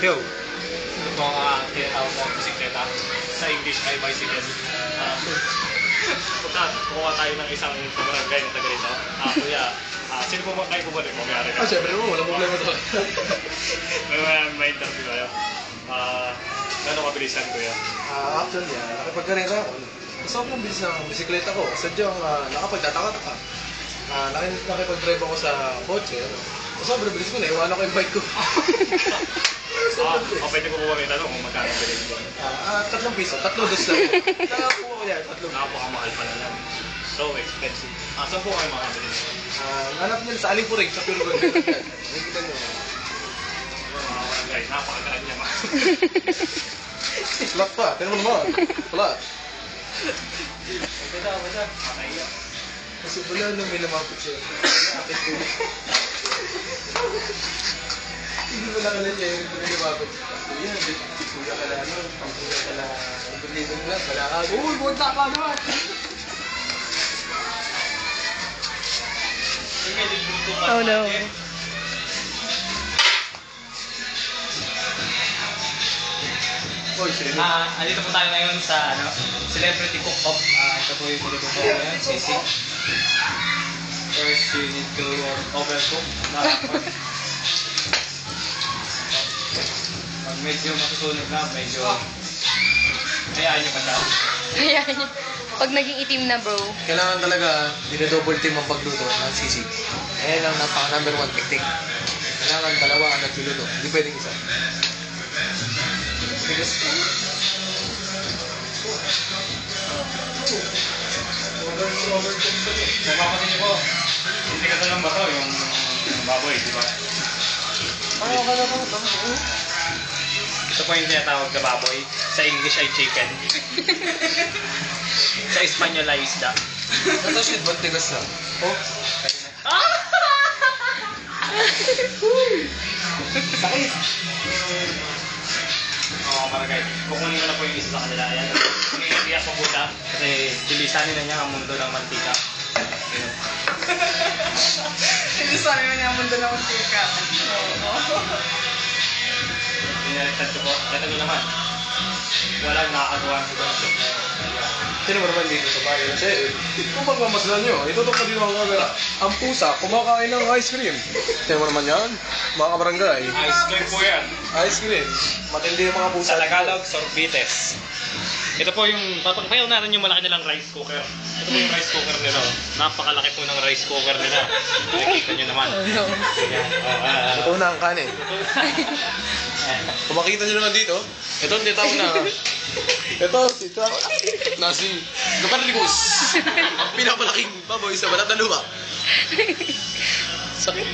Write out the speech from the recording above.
Yo. Mga tinatawag mo bisikleta. Sa English ay bicycle. Kukuha tayo ng isang barangay na taga rito. Kuya, sino po kayo bumalik? May-ari ka? Siyempre mo, walang problema to. May interview kayo. Gano'ng kabilisan, kuya? Actually, nakipagkarera ako. Gusto ko mong bilis ng bisikleta ko. Sadyang nakapagtataka-taka. Nakipag-drive ako sa kotse. Sobrang bilis ko, naiwanan ko yung bike ko. Pwede ko po ba may tanong kung magkano bilhin ko? 3 piso, 3 dos lang. Nakakuha ko yan, 3 dos. Nakapakamahal pala lang. So expensive. Saan po kayo makabili? Hanap niyan sa Alipurig, sa Pure Gold. Nakikita nyo. Napakagaran niya ma. Flat pa, tingnan mo naman. Flat. Bada. Makaiyak. Kasi wala nang may lumapit siya. Akit ko. Hindi mo lang alam niya yung lumapit. Yan, kuya ka na ano, pangkuya ka na, ibigay mo lang, balakag. Uy, bunta pa naman! Oh no. Andito po tayo ngayon sa Celebrity Cook-Off. Ito po yung niluluto ko ngayon, sisig. First, you need to overcook. Pag medyo masusunog na, medyo hayaan nyo pa siya. Ayan. Pag naging itim na, bro. Kailangan talaga dinodouble team ang pagluto ng sisig. Ayan ang napaka-number 1 technique. Kailangan dalawa ang nagluluto. Hindi pwedeng isa. Bigas ko. Mapapasin niyo po, hindi ka ng bato yung baboy, di ba? Ito po yung tinatawag na baboy. Sa English ay chicken. Sa Espanyol ay isda. Ito shit, ba't tigas lang? Oh? Sakit! Oo, barangay. Kukunin ko na po yung isa sa kanila. Ayan. Iiyak po po siya. Kasi bilisanin na niya ang mundo ng mantika. Bilisanin na niya ang mundo ng mantika. Binaligtad ko po. Ito nyo naman. Walang nakakagawa ng ibang soup na yun. Sino mo naman dito sa bahay? Kasi kung pagmamasdan nyo, itutok na dito ang camera. Ang pusa, kumakain ng ice cream. Sino mo naman yan? Mga kabarangay. Ice cream po yan. Ice cream. Matindi yung mga pusa. Sa Tagalog, sorbites. Ito po yung, papagpayaw natin yung malaki nilang rice cooker. Ito po yung rice cooker nila. Napakalaki po ng rice cooker nila. Nakikita nyo naman. Ito na ang kanin. Kung makita nyo naman dito, ito ang titawag na. Ito, titawag nasi Lucarlicus. Ang pinapalaking baboy sa balat na lupa. Sakit.